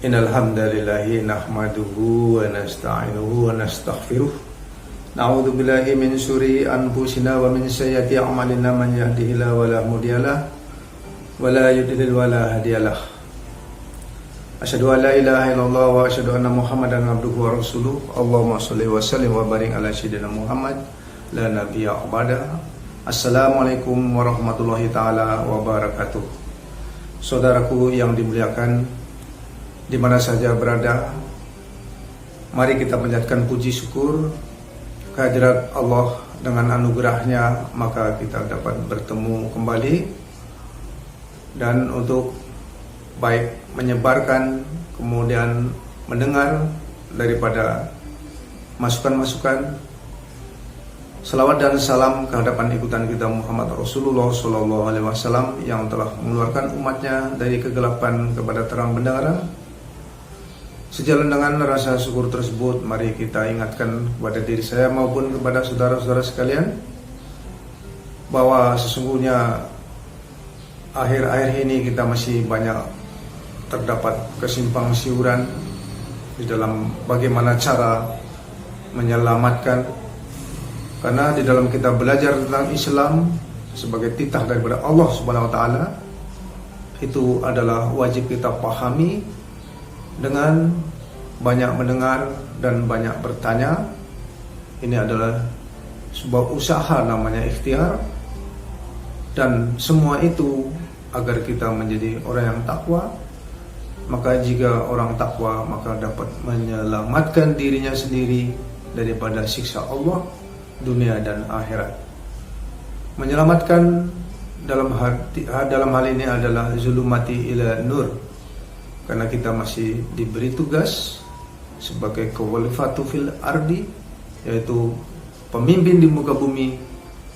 Innal hamdalillahi nahmaduhu wa nasta'inuhu wa nastaghfiruh. Na'udzu billahi min syururi anfusina wa min sayyiati a'malina, man yahdihillahu fala mudhillalah wa la yudhlil wa la hadiyalah. Asyhadu an la ilaha illallah wa asyhadu anna Muhammadan abduhu wa rasuluh. Allahumma shalli wa sallim wa barik ala sayyidina Muhammad la nabiyya ba'da. Assalamualaikum warahmatullahi taala wabarakatuh. Saudaraku yang dimuliakan, di mana saja berada, mari kita panjatkan puji syukur kehadirat Allah. Dengan anugerahnya maka kita dapat bertemu kembali, dan untuk baik menyebarkan kemudian mendengar daripada masukan-masukan, selawat dan salam kehadapan ikutan kita Muhammad Rasulullah SAW yang telah mengeluarkan umatnya dari kegelapan kepada terang benderang. Sejalan dengan rasa syukur tersebut, mari kita ingatkan kepada diri saya maupun kepada saudara-saudara sekalian bahwa sesungguhnya akhir-akhir ini kita masih banyak terdapat kesimpang siuran di dalam bagaimana cara menyelamatkan. Karena di dalam kita belajar tentang Islam sebagai titah daripada Allah Subhanahu wa taala, itu adalah wajib kita pahami dengan banyak mendengar dan banyak bertanya. Ini adalah sebuah usaha namanya ikhtiar, dan semua itu agar kita menjadi orang yang takwa. Maka jika orang takwa, maka dapat menyelamatkan dirinya sendiri daripada siksa Allah dunia dan akhirat. Menyelamatkan dalam hal ini adalah zulumati ila nur, karena kita masih diberi tugas sebagai kawalifatu fil ardi, yaitu pemimpin di muka bumi,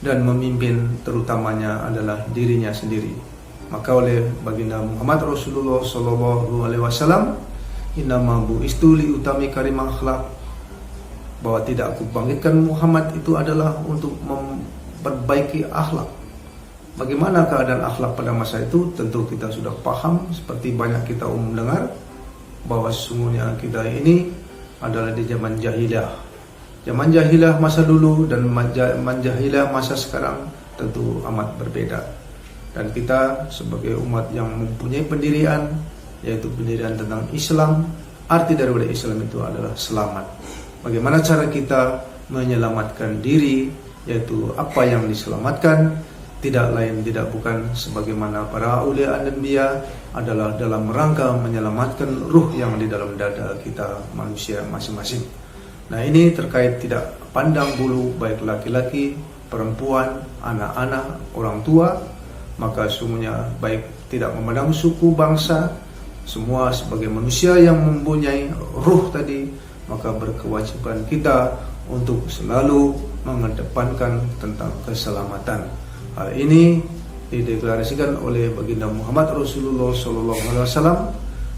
dan memimpin terutamanya adalah dirinya sendiri. Maka oleh baginda Muhammad Rasulullah SAW, innama bu'istu li utami karim akhlak, bahwa tidak aku bangkitkan Muhammad itu adalah untuk memperbaiki akhlak. Bagaimana keadaan akhlak pada masa itu? Tentu kita sudah paham, seperti banyak kita umum dengar, bahwa sesungguhnya kita ini adalah di zaman jahiliyah. Zaman jahiliyah masa dulu dan zaman jahiliyah masa sekarang tentu amat berbeda. Dan kita sebagai umat yang mempunyai pendirian, yaitu pendirian tentang Islam, arti daripada Islam itu adalah selamat. Bagaimana cara kita menyelamatkan diri, yaitu apa yang diselamatkan tidak lain tidak bukan sebagaimana para aulia dan anbiya adalah dalam rangka menyelamatkan ruh yang di dalam dada kita manusia masing-masing. Nah, ini terkait tidak pandang bulu, baik laki-laki, perempuan, anak-anak, orang tua. Maka sungguhnya baik tidak memandang suku, bangsa, semua sebagai manusia yang mempunyai ruh tadi, maka berkewajiban kita untuk selalu mengedepankan tentang keselamatan. Hal ini dideklarasikan oleh baginda Muhammad Rasulullah SAW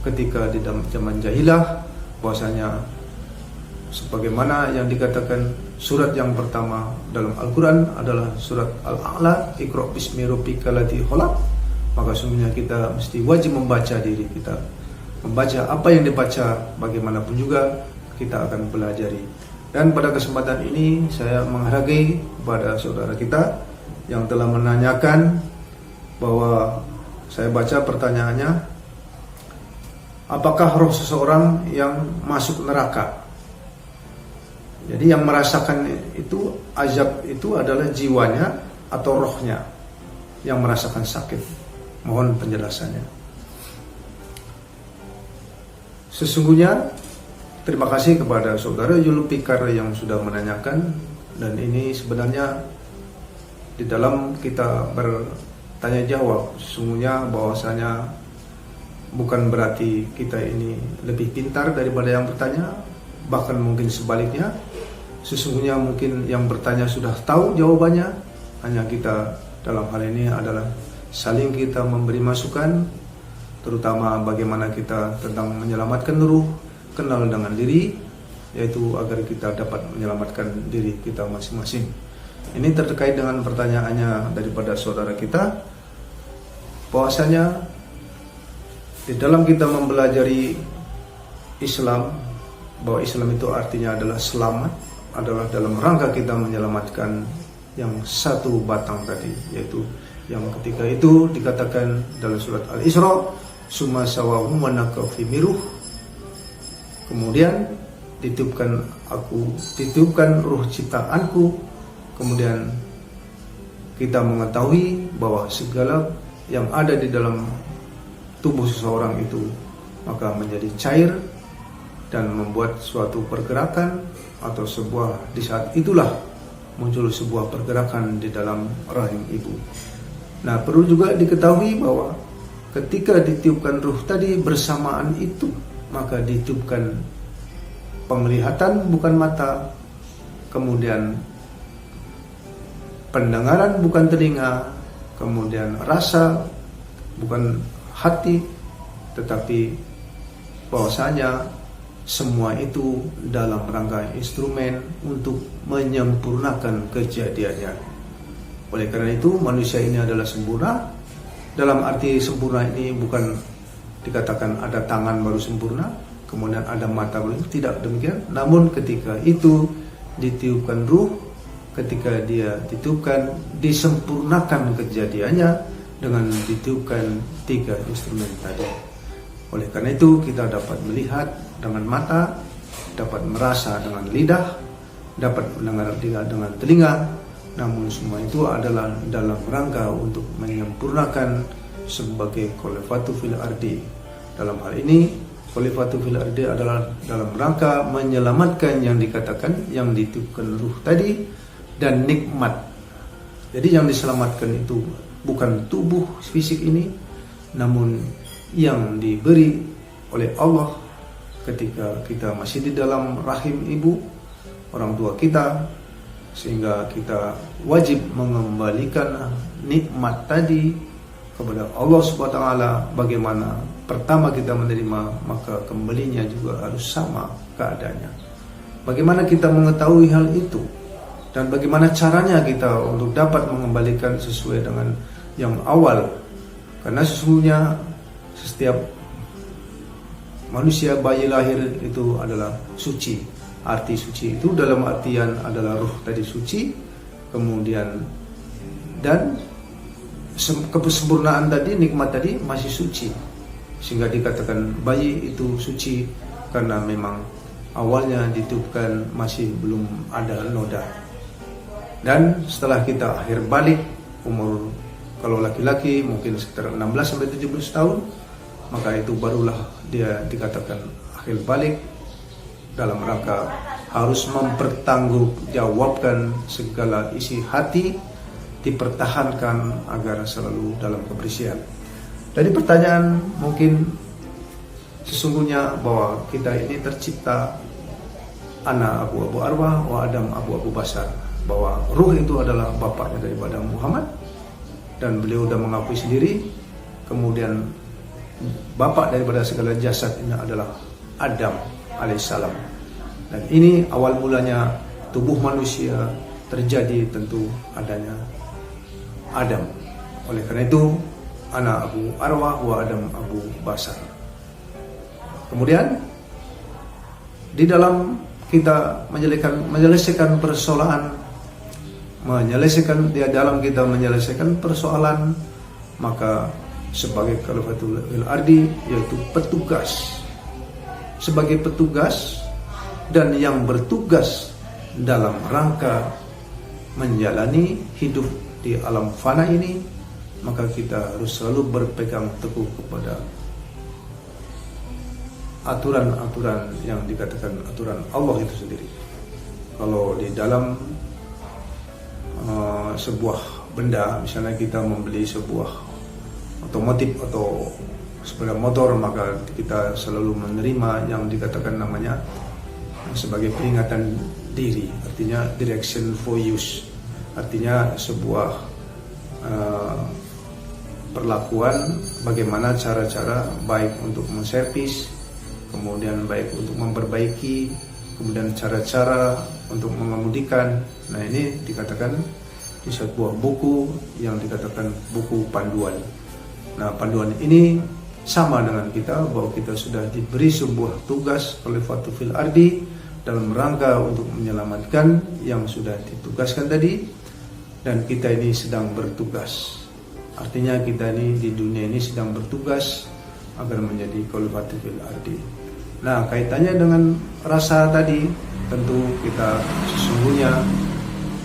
ketika di zaman jahiliyah, bahwasanya sebagaimana yang dikatakan surat yang pertama dalam Al-Quran adalah surat Al-A'la, Iqra bismi rabbikal ladzi khalaq. Maka sungguhnya kita mesti wajib membaca diri kita, membaca apa yang dibaca, bagaimanapun juga kita akan pelajari. Dan pada kesempatan ini saya menghargai kepada saudara kita yang telah menanyakan, bahwa saya baca pertanyaannya, apakah roh seseorang yang masuk neraka? Jadi yang merasakan itu azab itu adalah jiwanya atau rohnya yang merasakan sakit? Mohon penjelasannya. Sesungguhnya terima kasih kepada saudara Julfikar yang sudah menanyakan, dan ini sebenarnya di dalam kita bertanya jawab, sesungguhnya bahwasanya bukan berarti kita ini lebih pintar daripada yang bertanya, bahkan mungkin sebaliknya. Sesungguhnya mungkin yang bertanya sudah tahu jawabannya, hanya kita dalam hal ini adalah saling kita memberi masukan, terutama bagaimana kita tentang menyelamatkan ruh, kenal dengan diri, yaitu agar kita dapat menyelamatkan diri kita masing-masing. Ini terkait dengan pertanyaannya daripada saudara kita, bahwasanya di dalam kita mempelajari Islam, bahwa Islam itu artinya adalah selamat, adalah dalam rangka kita menyelamatkan yang satu batang tadi, yaitu yang ketika itu dikatakan dalam surat Al-Isra, summa sawahum wa nakafi miruh, kemudian ditiupkan ruh ciptaanku, kemudian kita mengetahui bahwa segala yang ada di dalam tubuh seseorang itu maka menjadi cair dan membuat suatu pergerakan atau sebuah, di saat itulah muncul sebuah pergerakan di dalam rahim ibu. Nah, perlu juga diketahui bahwa ketika ditiupkan ruh tadi, bersamaan itu maka ditiupkan penglihatan bukan mata, kemudian pendengaran bukan telinga, kemudian rasa bukan hati, tetapi bahwasanya semua itu dalam rangka instrumen untuk menyempurnakan kejadiannya. Oleh karena itu manusia ini adalah sempurna. Dalam arti sempurna ini bukan dikatakan ada tangan baru sempurna, kemudian ada mata baru, tidak demikian. Namun ketika itu ditiupkan ruh, ketika dia ditiupkan, disempurnakan kejadiannya dengan ditiupkan 3 instrumen tadi. Oleh karena itu kita dapat melihat dengan mata, dapat merasa dengan lidah, dapat mendengar dengan telinga, namun semua itu adalah dalam rangka untuk menyempurnakan sebagai khalifatu fil ardi. Dalam hal ini khalifatu fil ardi adalah dalam rangka menyelamatkan yang dikatakan, yang ditiupkan ruh tadi, dan nikmat. Jadi yang diselamatkan itu bukan tubuh fisik ini, namun yang diberi oleh Allah ketika kita masih di dalam rahim ibu, orang tua kita, sehingga kita wajib mengembalikan nikmat tadi kepada Allah Subhanahu wa taala. Bagaimana pertama kita menerima, maka kembalinya juga harus sama keadaannya. Bagaimana kita mengetahui hal itu, dan bagaimana caranya kita untuk dapat mengembalikan sesuai dengan yang awal? Karena sesungguhnya setiap manusia, bayi lahir itu adalah suci. Arti suci itu dalam artian adalah ruh tadi suci, kemudian dan kesempurnaan tadi, nikmat tadi masih suci, sehingga dikatakan bayi itu suci karena memang awalnya ditiupkan masih belum ada noda. Dan setelah kita akhir balik umur, kalau laki-laki mungkin sekitar 16-17 tahun, maka itu barulah dia dikatakan akhir balik, dalam rangka harus mempertanggungjawabkan segala isi hati, dipertahankan agar selalu dalam kebersihan. Dari pertanyaan mungkin sesungguhnya bahwa kita ini tercipta ana abu arwah wa adam abu basar, bahwa ruh itu adalah bapaknya daripada Muhammad, dan beliau sudah mengakui sendiri. Kemudian bapak daripada segala jasad ini adalah Adam alaihissalam. Dan ini awal mulanya tubuh manusia terjadi tentu adanya Adam. Oleh karena itu ana abu arwah wa adam abu basar. Kemudian di dalam kita menyelesaikan persoalan, maka sebagai khalifatul ardi, yaitu petugas, sebagai petugas dan yang bertugas dalam rangka menjalani hidup di alam fana ini, maka kita harus selalu berpegang teguh kepada aturan-aturan yang dikatakan aturan Allah itu sendiri. Kalau di dalam sebuah benda, misalnya kita membeli sebuah otomotif atau sepeda motor, maka kita selalu menerima yang dikatakan namanya sebagai peringatan diri, artinya direction for use, artinya sebuah perlakuan bagaimana cara-cara baik untuk menservis, kemudian baik untuk memperbaiki, kemudian cara-cara untuk mengemudikan. Nah, ini dikatakan di sebuah buku yang dikatakan buku panduan. Nah, panduan ini sama dengan kita, bahwa kita sudah diberi sebuah tugas khalifatul fil ardi dalam rangka untuk menyelamatkan yang sudah ditugaskan tadi, dan kita ini sedang bertugas. Artinya kita ini di dunia ini sedang bertugas agar menjadi khalifatul fil ardi. Nah, kaitannya dengan rasa tadi, tentu kita sesungguhnya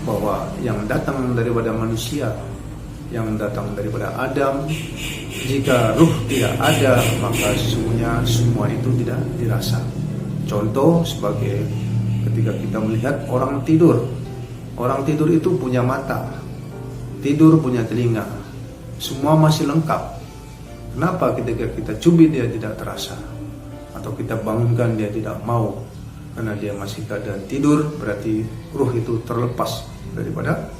bahwa yang datang daripada manusia, yang datang daripada Adam, jika ruh tidak ada, maka sesungguhnya semua itu tidak dirasa. Contoh sebagai ketika kita melihat orang tidur. Orang tidur itu punya mata, tidur punya telinga, semua masih lengkap. Kenapa ketika kita cubit dia tidak terasa, atau kita bangunkan dia tidak mau? Karena dia masih keadaan tidur, berarti ruh itu terlepas daripada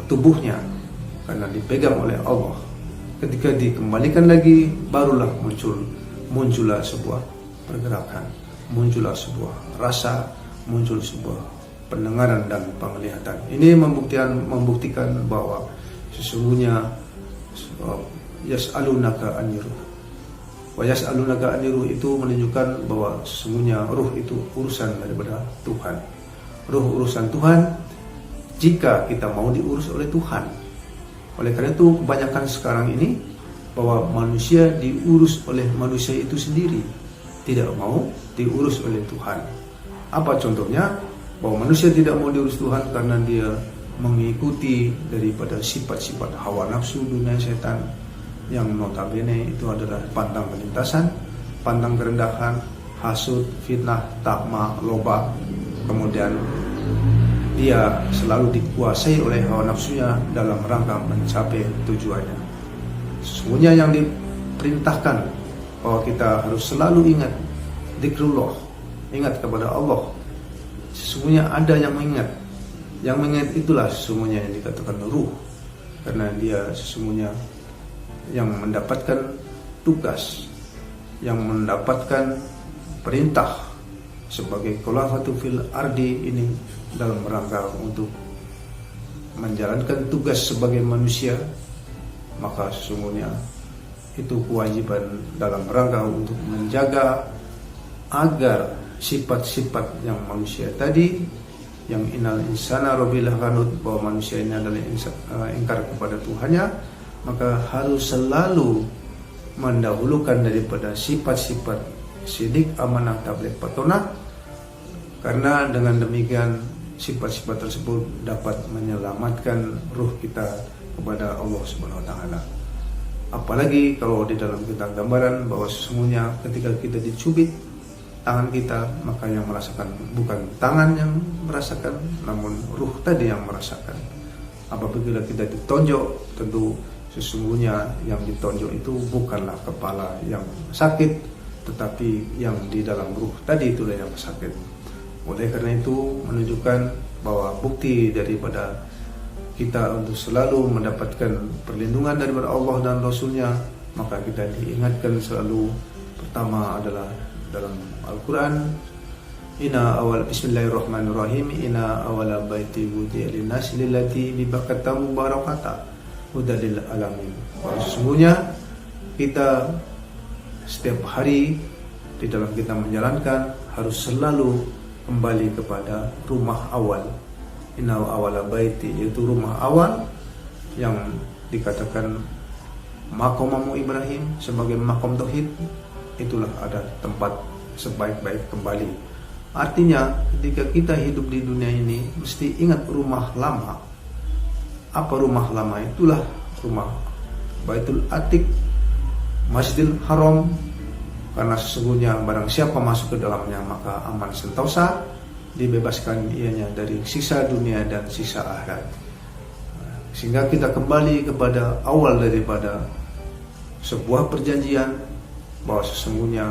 tubuhnya karena dipegang oleh Allah. Ketika dikembalikan lagi, barulah muncullah sebuah pergerakan, muncullah sebuah rasa, muncul sebuah pendengaran dan penglihatan. Ini membuktikan bahwa sesungguhnya yas'alunaka anir ruh. Wa yas'alunaka anir ruh itu menunjukkan bahwa sesungguhnya ruh itu urusan daripada Tuhan. Ruh urusan Tuhan jika kita mau diurus oleh Tuhan. Oleh karena itu kebanyakan sekarang ini bahwa manusia diurus oleh manusia itu sendiri, tidak mau diurus oleh Tuhan. Apa contohnya? Bahwa manusia tidak mau diurus Tuhan karena dia mengikuti daripada sifat-sifat hawa nafsu dunia setan, yang notabene itu adalah pantang kelintasan, pantang kerendahan, hasud, fitnah, takma, loba. Kemudian dia selalu dikuasai oleh hawa nafsunya dalam rangka mencapai tujuannya. Sesungguhnya yang diperintahkan bahwa kita harus selalu ingat dzikrullah, ingat kepada Allah. Sesungguhnya ada yang mengingat. Yang mengingat itulah sesungguhnya yang dikatakan ruh, karena dia sesungguhnya yang mendapatkan tugas, yang mendapatkan perintah sebagai khalifatul fil ardi ini dalam rangka untuk menjalankan tugas sebagai manusia. Maka sesungguhnya itu kewajiban dalam rangka untuk menjaga agar sifat-sifat yang manusia tadi, yang innal insana rabbil kanut, bahwa manusia ini adalah ingkar kepada Tuhannya, maka harus selalu mendahulukan daripada sifat-sifat sidik, amanah, tabligh, patonah, karena dengan demikian sifat-sifat tersebut dapat menyelamatkan ruh kita kepada Allah Subhanahu wa taala. Apalagi kalau di dalam kita gambaran bahwa sesungguhnya ketika kita dicubit tangan kita, maka yang merasakan bukan tangan yang merasakan, namun ruh tadi yang merasakan. Apabila kita ditonjok, tentu sesungguhnya yang ditonjok itu bukanlah kepala yang sakit, tetapi yang di dalam ruh tadi itulah yang sakit. Oleh karena itu menunjukkan bahwa bukti daripada kita untuk selalu mendapatkan perlindungan daripada Allah dan Rasulnya, maka kita diingatkan selalu, pertama adalah dalam Al-Quran, Bismillahirrahmanirrahim, Inna awala baiti wudi'a linnasi lillati bibakata mubarakata hudalil alamin. Sesungguhnya kita setiap hari di dalam kita menjalankan harus selalu kembali kepada rumah awal. Inna awala baiti, yaitu rumah awal yang dikatakan maqamamu Ibrahim sebagai maqam tauhid. Itulah ada tempat sebaik-baik kembali. Artinya ketika kita hidup di dunia ini mesti ingat rumah lama. Apa rumah lama? Itulah rumah Baitul Atiq, Masjidil Haram, karena sesungguhnya barang siapa masuk ke dalamnya maka aman sentosa, dibebaskan ianya dari siksa dunia dan siksa akhirat. Sehingga kita kembali kepada awal daripada sebuah perjanjian, bahwa sesungguhnya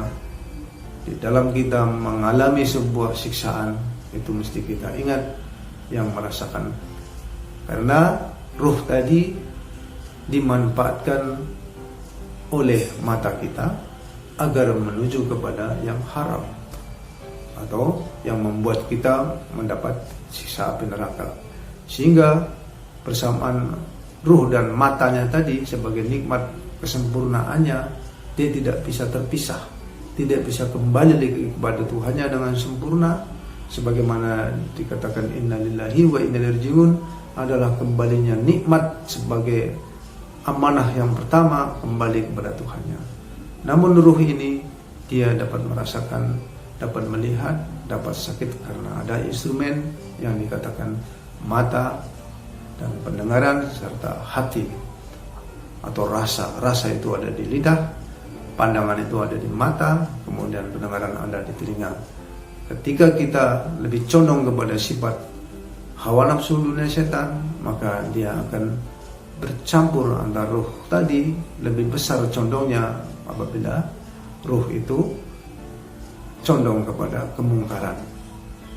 di dalam kita mengalami sebuah siksaan itu mesti kita ingat yang merasakan, karena ruh tadi dimanfaatkan oleh mata kita agar menuju kepada yang haram atau yang membuat kita mendapat siksa api neraka. Sehingga persamaan ruh dan matanya tadi sebagai nikmat kesempurnaannya dia tidak bisa terpisah, tidak bisa kembali lagi kepada Tuhannya dengan sempurna, sebagaimana dikatakan innalillahi wa inna ilaihi raji'un, adalah kembalinya nikmat sebagai amanah yang pertama kembali kepada Tuhannya. Namun ruh ini dia dapat merasakan, dapat melihat, dapat sakit karena ada instrumen yang dikatakan mata dan pendengaran serta hati atau rasa. Rasa itu ada di lidah, pandangan itu ada di mata, kemudian pendengaran ada di telinga. Ketika kita lebih condong kepada sifat hawa nafsu dunia setan, maka dia akan bercampur antara ruh tadi. Lebih besar condongnya apabila ruh itu condong kepada kemungkaran.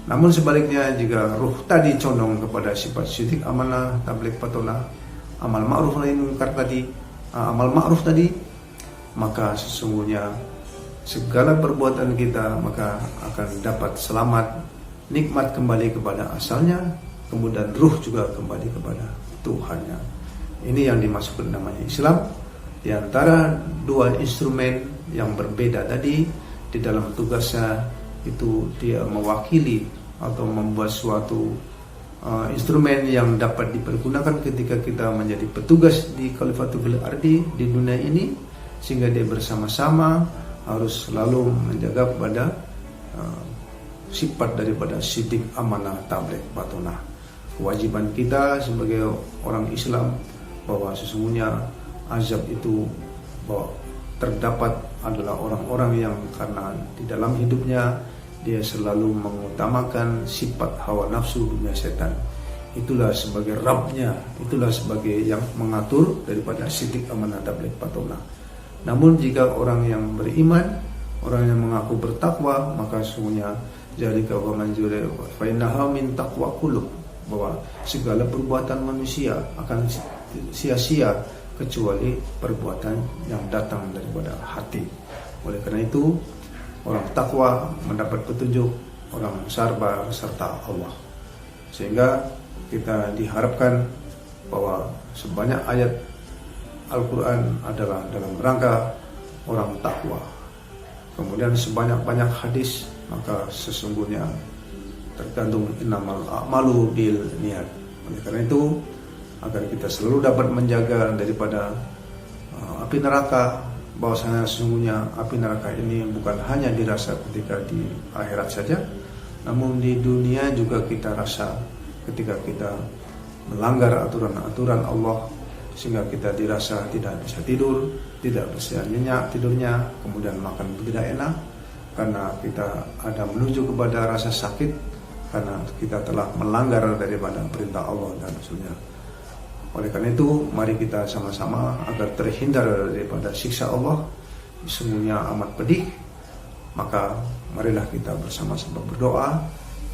Namun sebaliknya, jika ruh tadi condong kepada sifat syidik, amanah, tabligh, patona, amal ma'ruf nahi munkar tadi, amal ma'ruf tadi, maka sesungguhnya segala perbuatan kita maka akan dapat selamat, nikmat kembali kepada asalnya, kemudian ruh juga kembali kepada Tuhannya. Ini yang dimaksud namanya Islam. Di antara dua instrumen yang berbeda tadi, di dalam tugasnya itu dia mewakili atau membuat suatu instrumen yang dapat dipergunakan ketika kita menjadi petugas di Khalifatul fil Ardi di dunia ini, sehingga dia bersama-sama harus selalu menjaga pada sifat daripada sidik, amanah, tabligh, patona. Kewajiban kita sebagai orang Islam bahwa sesungguhnya azab itu bahwa terdapat adalah orang-orang yang karena di dalam hidupnya dia selalu mengutamakan sifat hawa nafsu dunia setan. Itulah sebagai Rabbnya, itulah sebagai yang mengatur daripada sidik, amanah, tabligh, patona. Namun jika orang yang beriman, orang yang mengaku bertakwa, maka sesungguhnya zalika wa man jura fa innaha min taqwa qulub, bahwa segala perbuatan manusia akan sia-sia kecuali perbuatan yang datang daripada hati. Oleh karena itu, orang takwa mendapat petunjuk, orang sabar serta Allah. Sehingga kita diharapkan bahwa sebanyak ayat Al-Quran adalah dalam rangka orang takwa. Kemudian sebanyak-banyak hadis, maka sesungguhnya tergantung innamal a'malu bil niat. Oleh karena itu, agar kita selalu dapat menjaga daripada api neraka, bahwasanya sesungguhnya api neraka ini bukan hanya dirasa ketika di akhirat saja, namun di dunia juga kita rasa ketika kita melanggar aturan-aturan Allah, sehingga kita dirasa tidak bisa tidur, tidak bisa nyenyak tidurnya, kemudian makan tidak enak karena kita ada menuju kepada rasa sakit karena kita telah melanggar daripada perintah Allah dan Rasulnya. Oleh karena itu, mari kita sama-sama agar terhindar daripada siksa Allah, sesungguhnya amat pedih. Maka marilah kita bersama-sama berdoa.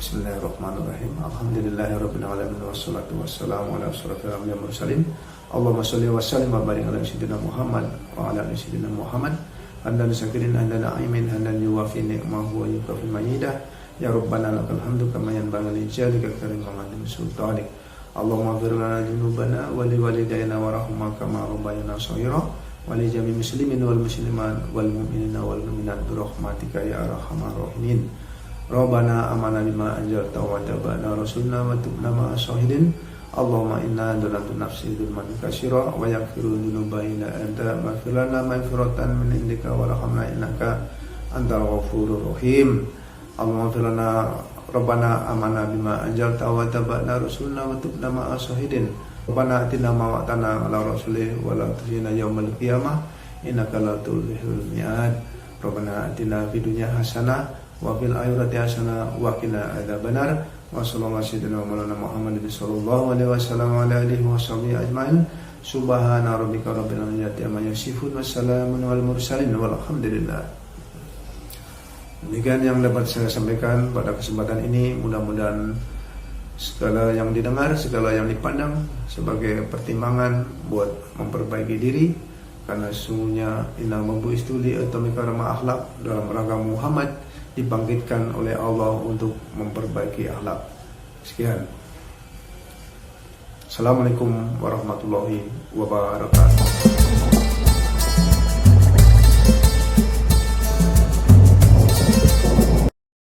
Bismillahirrahmanirrahim. Alhamdulillahirabbil alamin wassalatu wassalamu ala asyrofil anbiya'i wal mursalin. Allahumma shalli wa sallim wa barik ala sayyidina Muhammad wa ala ali sayyidina Muhammad. Hamdan syakirin hamdan na'imin hamdan yuwafi ni'mahu wa yukafi mayidah. Ya Rabbana lakal hamdu kama yanbaghi li jalika karim wa sultanik. Allahumma ighfir lana dzunubana wa li walidayna warhamna kama rabbayana shaghira wa li jami'il muslimin wal muslimat wal mu'minina wal mu'minat bi rahmatika ya arhamar rahimin. Rabbana amanna bima anzalta wa tabi'na rasulna wa tubna ma'as syahidin. Allahumma inna dhalamna nafsi dzulman katsira wa yaghfiru dzunuba illa anta maghfir lana maghfiratan min indika warhamna innaka antal ghafurur rahim. Allahumma ighfir lana Rabbana amanna bima anzalta wa tabi'na rasulna wa tubna ma'as syahidin. Rabbana atina ma wa'tana ala rasulih wa la tukhzina yaumal qiyamah innaka la tulihul mi'ad. Rabbana atina fid dunya hasanah wa fil akhirati hasanah wa qina adzabannar. Wa sallallahu sayyidina Maulana Muhammadin sallallahu alaihi wasallam wa ala alihi washabihi ajmain. Subhana rabbika rabbil izzati amma yasifun wa salamun alal mursalin walhamdulillah. Demikian yang dapat saya sampaikan pada kesempatan ini. Mudah-mudahan segala yang didengar, segala yang dipandang sebagai pertimbangan buat memperbaiki diri, karena sesungguhnya inna mabu'istu li utammima akhlak, dalam rangka Muhammad dibangkitkan oleh Allah untuk memperbaiki akhlak. Sekian. Assalamualaikum warahmatullahi wabarakatuh.